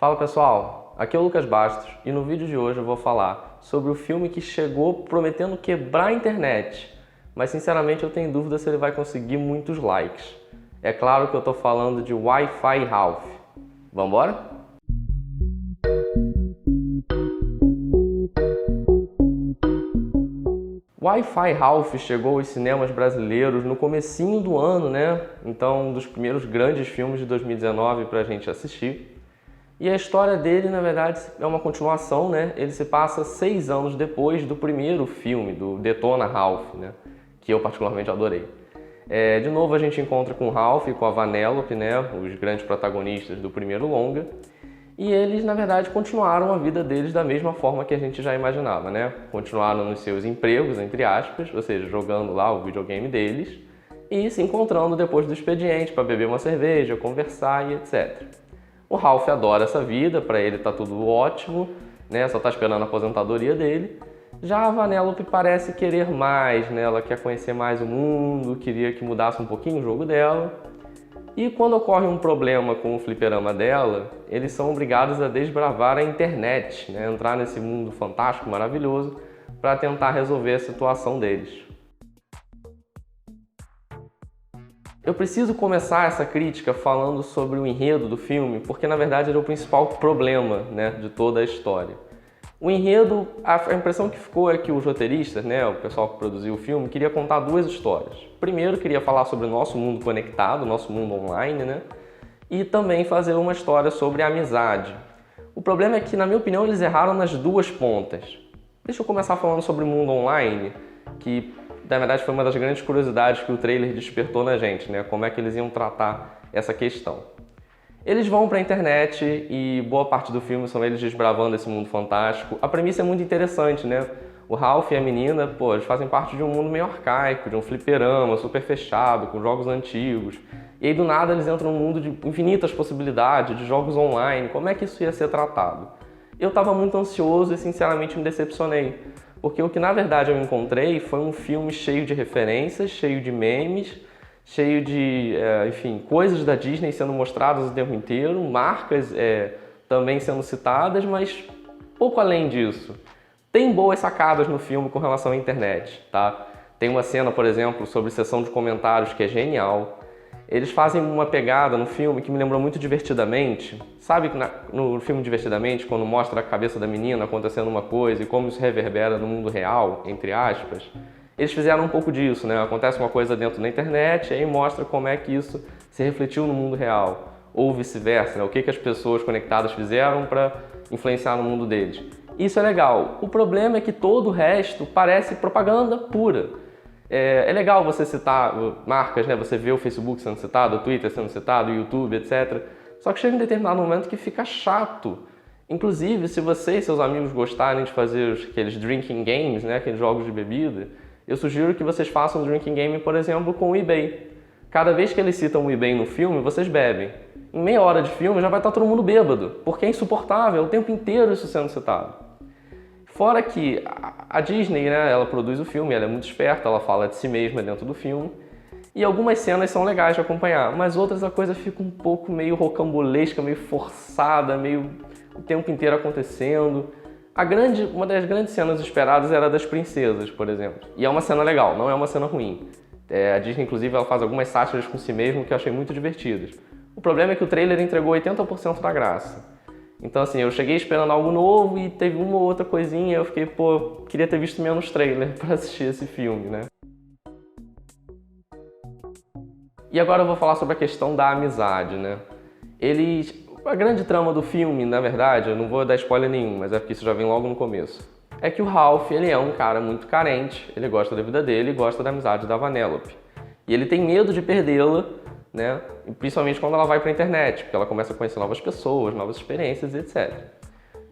Fala pessoal, aqui é o Lucas Bastos e no vídeo de hoje eu vou falar sobre o filme que chegou prometendo quebrar a internet, mas sinceramente eu tenho dúvida se ele vai conseguir muitos likes. É claro que eu tô falando de Wi-Fi Ralph. Vambora? Wi-Fi Ralph chegou aos cinemas brasileiros no comecinho do ano, né? Então, um dos primeiros grandes filmes de 2019 pra gente assistir. E a história dele, na verdade, é uma continuação, né? Ele se passa 6 anos depois do primeiro filme, do Detona Ralph, né? Que eu particularmente adorei. De novo a gente encontra com o Ralph e com a Vanellope, né? Os grandes protagonistas do primeiro longa. E eles, na verdade, continuaram a vida deles da mesma forma que a gente já imaginava, né? Continuaram nos seus empregos, entre aspas, ou seja, jogando lá o videogame deles e se encontrando depois do expediente para beber uma cerveja, conversar e etc. O Ralph adora essa vida, para ele tá tudo ótimo, né? Só tá esperando a aposentadoria dele. Já a Vanellope parece querer mais, né? Ela quer conhecer mais o mundo, queria que mudasse um pouquinho o jogo dela. E quando ocorre um problema com o fliperama dela, eles são obrigados a desbravar a internet, né? Entrar nesse mundo fantástico, maravilhoso, para tentar resolver a situação deles. Eu preciso começar essa crítica falando sobre o enredo do filme, porque na verdade ele é o principal problema, né, de toda a história. O enredo, a impressão que ficou é que os roteiristas, né, o pessoal que produziu o filme, queria contar duas histórias. Primeiro, queria falar sobre o nosso mundo conectado, o nosso mundo online, né, e também fazer uma história sobre a amizade. O problema é que, na minha opinião, eles erraram nas duas pontas. Deixa eu começar falando sobre o mundo online, que na verdade foi uma das grandes curiosidades que o trailer despertou na gente, né? Como é que eles iam tratar essa questão. Eles vão para a internet e boa parte do filme são eles desbravando esse mundo fantástico. A premissa é muito interessante, né? O Ralph e a menina, pô, eles fazem parte de um mundo meio arcaico, de um fliperama super fechado, com jogos antigos. E aí do nada eles entram num mundo de infinitas possibilidades, de jogos online. Como é que isso ia ser tratado? Eu estava muito ansioso e sinceramente me decepcionei. Porque o que na verdade eu encontrei foi um filme cheio de referências, cheio de memes, cheio de, enfim, coisas da Disney sendo mostradas o tempo inteiro, marcas também sendo citadas, mas pouco além disso. Tem boas sacadas no filme com relação à internet, tá? Tem uma cena, por exemplo, sobre sessão de comentários que é genial. Eles fazem uma pegada no filme que me lembrou muito Divertidamente. Sabe que no filme Divertidamente, quando mostra a cabeça da menina acontecendo uma coisa e como isso reverbera no mundo real, entre aspas, eles fizeram um pouco disso, né? Acontece uma coisa dentro da internet e aí mostra como é que isso se refletiu no mundo real. Ou vice-versa, né? O que as pessoas conectadas fizeram para influenciar no mundo deles. Isso é legal. O problema é que todo o resto parece propaganda pura. É legal você citar marcas, né? Você vê o Facebook sendo citado, o Twitter sendo citado, o YouTube, etc. Só que chega um determinado momento que fica chato. Inclusive, se você e seus amigos gostarem de fazer aqueles drinking games, né? Aqueles jogos de bebida, eu sugiro que vocês façam um drinking game, por exemplo, com o eBay. Cada vez que eles citam o eBay no filme, vocês bebem. Em meia hora de filme já vai estar todo mundo bêbado, porque é insuportável, o tempo inteiro isso sendo citado. Fora que a Disney, né, ela produz o filme, ela é muito esperta, ela fala de si mesma dentro do filme. E algumas cenas são legais de acompanhar, mas outras a coisa fica um pouco meio rocambolesca, meio forçada, meio o tempo inteiro acontecendo. Uma das grandes cenas esperadas era a das princesas, por exemplo. E é uma cena legal, não é uma cena ruim. A Disney, inclusive, ela faz algumas sátiras com si mesma que eu achei muito divertidas. O problema é que o trailer entregou 80% da graça. Então assim, eu cheguei esperando algo novo e teve uma ou outra coisinha e eu fiquei, pô, queria ter visto menos trailer para assistir esse filme, né? E agora eu vou falar sobre a questão da amizade, né? A grande trama do filme, na verdade, eu não vou dar spoiler nenhum, mas é porque isso já vem logo no começo. É que o Ralph, ele é um cara muito carente, ele gosta da vida dele e gosta da amizade da Vanellope. E ele tem medo de perdê-la, né? E principalmente quando ela vai para a internet, porque ela começa a conhecer novas pessoas, novas experiências, etc.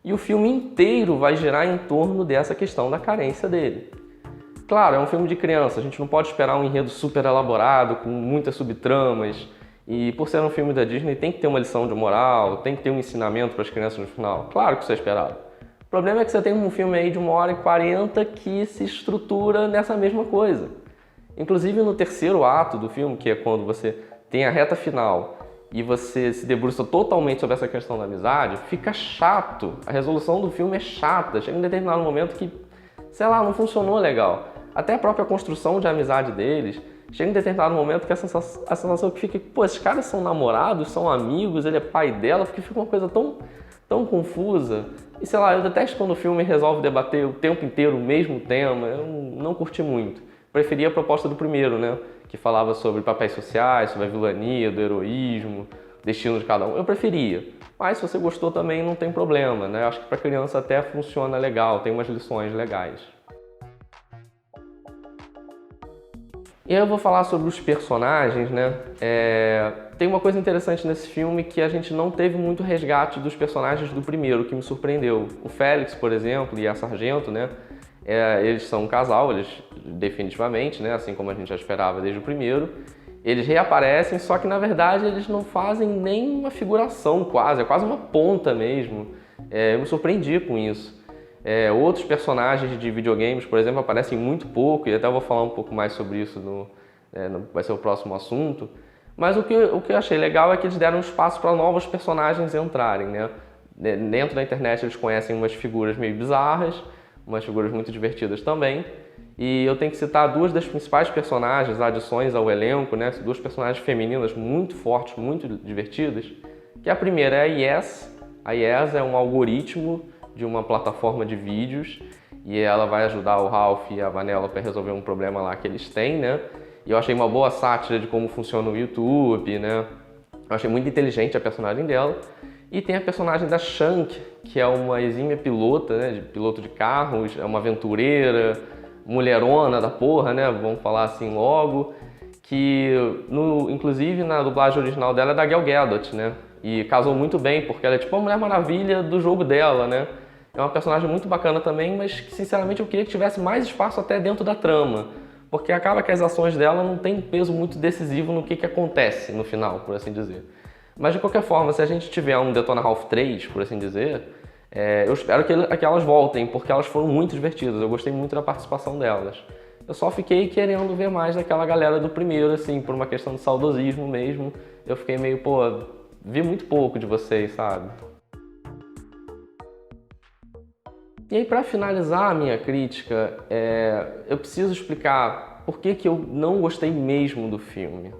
E o filme inteiro vai girar em torno dessa questão da carência dele. Claro, é um filme de criança, a gente não pode esperar um enredo super elaborado, com muitas subtramas, e por ser um filme da Disney tem que ter uma lição de moral, tem que ter um ensinamento para as crianças no final. Claro que isso é esperado. O problema é que você tem um filme aí de 1h40 que se estrutura nessa mesma coisa. Inclusive no terceiro ato do filme, que é quando você tem a reta final e você se debruça totalmente sobre essa questão da amizade, fica chato. A resolução do filme é chata. Chega um determinado momento que, sei lá, não funcionou legal. Até a própria construção de amizade deles, chega um determinado momento que a sensação que fica, pô, esses caras são namorados, são amigos, ele é pai dela, porque fica uma coisa tão confusa. E sei lá, eu detesto quando o filme resolve debater o tempo inteiro o mesmo tema, eu não curti muito. Preferi a proposta do primeiro, né? Que falava sobre papéis sociais, sobre a vilania, do heroísmo, destino de cada um. Eu preferia. Mas se você gostou também, não tem problema, né? Acho que para criança até funciona legal, tem umas lições legais. E aí eu vou falar sobre os personagens, né? Tem uma coisa interessante nesse filme que a gente não teve muito resgate dos personagens do primeiro, que me surpreendeu. O Félix, por exemplo, e a Sargento, né? Eles são um casal, eles definitivamente, né? Assim como a gente já esperava desde o primeiro. Eles reaparecem, só que na verdade eles não fazem nem uma figuração quase, é quase uma ponta mesmo. Eu me surpreendi com isso. Outros personagens de videogames, por exemplo, aparecem muito pouco, e até vou falar um pouco mais sobre isso, vai ser o próximo assunto. Mas o que eu achei legal é que eles deram espaço para novos personagens entrarem, né? Dentro da internet eles conhecem umas figuras meio bizarras, umas figuras muito divertidas também. E eu tenho que citar duas das principais personagens, adições ao elenco, né? Duas personagens femininas muito fortes, muito divertidas. Que a primeira é a Yes. A Yes é um algoritmo de uma plataforma de vídeos e ela vai ajudar o Ralph e a Vanellope a resolver um problema lá que eles têm, né? E eu achei uma boa sátira de como funciona o YouTube, né? Eu achei muito inteligente a personagem dela. E tem a personagem da Shank, que é uma exímia pilota, né? Piloto de carros, é uma aventureira, mulherona da porra, né? Vamos falar assim logo. Que, inclusive, na dublagem original dela é da Gal Gadot, né? E casou muito bem, porque ela é tipo a Mulher Maravilha do jogo dela, né? É uma personagem muito bacana também, mas que, sinceramente, eu queria que tivesse mais espaço até dentro da trama. Porque acaba que as ações dela não têm um peso muito decisivo no que acontece no final, por assim dizer. Mas, de qualquer forma, se a gente tiver um Detona Ralph 3, por assim dizer, eu espero que elas voltem, porque elas foram muito divertidas. Eu gostei muito da participação delas. Eu só fiquei querendo ver mais daquela galera do primeiro, assim, por uma questão de saudosismo mesmo. Eu fiquei meio, pô, vi muito pouco de vocês, sabe? E aí, para finalizar a minha crítica, eu preciso explicar por que eu não gostei mesmo do filme.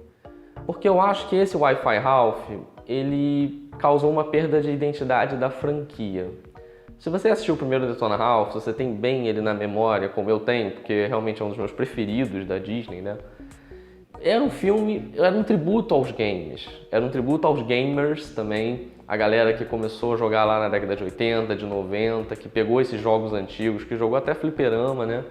Porque eu acho que esse Wi-Fi Ralph, ele causou uma perda de identidade da franquia. Se você assistiu o primeiro Detona Ralph, você tem bem ele na memória, como eu tenho, porque realmente é um dos meus preferidos da Disney, né? Era um filme, era um tributo aos games, era um tributo aos gamers também, a galera que começou a jogar lá na década de 80, de 90, que pegou esses jogos antigos, que jogou até fliperama, né?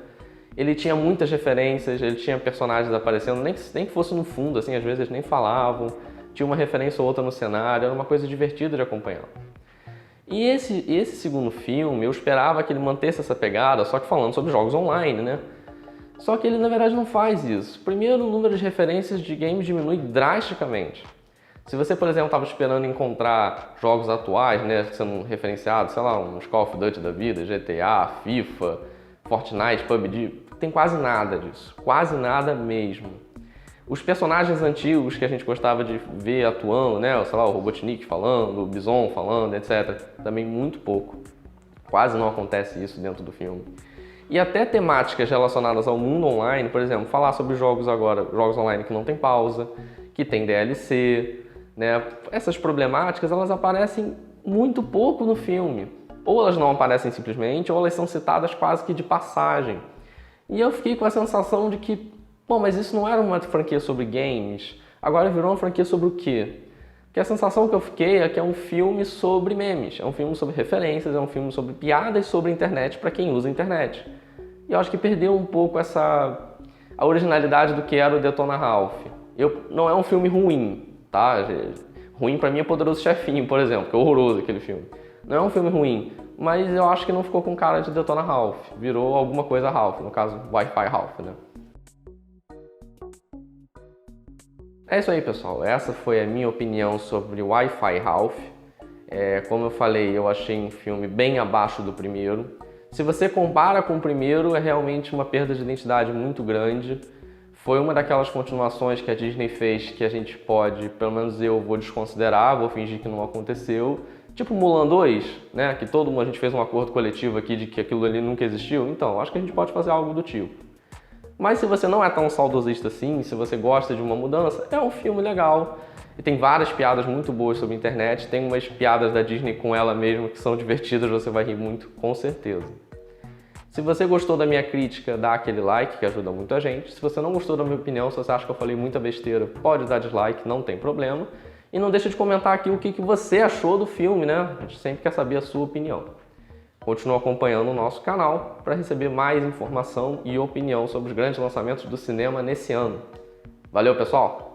Ele tinha muitas referências, ele tinha personagens aparecendo, nem que fosse no fundo, assim, às vezes eles nem falavam, tinha uma referência ou outra no cenário, era uma coisa divertida de acompanhar. E esse segundo filme, eu esperava que ele mantesse essa pegada, só que falando sobre jogos online, né? Só que ele, na verdade, não faz isso. Primeiro, o número de referências de games diminui drasticamente. Se você, por exemplo, estava esperando encontrar jogos atuais, né, sendo referenciados, sei lá, uns Call of Duty da vida, GTA, FIFA, Fortnite, PUBG, tem quase nada disso. Quase nada mesmo. Os personagens antigos que a gente gostava de ver atuando, né, sei lá, o Robotnik falando, o Bison falando, etc., também muito pouco. Quase não acontece isso dentro do filme. E até temáticas relacionadas ao mundo online, por exemplo, falar sobre jogos online que não tem pausa, que tem DLC, né? Essas problemáticas, elas aparecem muito pouco no filme. Ou elas não aparecem simplesmente, ou elas são citadas quase que de passagem. E eu fiquei com a sensação de que, bom, mas isso não era uma franquia sobre games, agora virou uma franquia sobre o quê? Porque a sensação que eu fiquei é que é um filme sobre memes, é um filme sobre referências, é um filme sobre piadas sobre a internet para quem usa a internet. E eu acho que perdeu um pouco a originalidade do que era o Detona Ralph. Não é um filme ruim, tá? Ruim pra mim é Poderoso Chefinho, por exemplo, que é horroroso aquele filme. Não é um filme ruim, mas eu acho que não ficou com cara de Detona Ralph. Virou alguma coisa Ralph, no caso, Wi-Fi Ralph, né? É isso aí, pessoal. Essa foi a minha opinião sobre Wi-Fi Ralph. Como eu falei, eu achei um filme bem abaixo do primeiro. Se você compara com o primeiro, é realmente uma perda de identidade muito grande. Foi uma daquelas continuações que a Disney fez que a gente pode, pelo menos eu vou desconsiderar, vou fingir que não aconteceu. Tipo Mulan 2, né? Que todo mundo, a gente fez um acordo coletivo aqui de que aquilo ali nunca existiu. Então, acho que a gente pode fazer algo do tipo. Mas se você não é tão saudosista assim, se você gosta de uma mudança, é um filme legal. E tem várias piadas muito boas sobre a internet. Tem umas piadas da Disney com ela mesma que são divertidas, você vai rir muito, com certeza. Se você gostou da minha crítica, dá aquele like, que ajuda muito a gente. Se você não gostou da minha opinião, se você acha que eu falei muita besteira, pode dar dislike, não tem problema. E não deixa de comentar aqui o que você achou do filme, né? A gente sempre quer saber a sua opinião. Continue acompanhando o nosso canal para receber mais informação e opinião sobre os grandes lançamentos do cinema nesse ano. Valeu, pessoal!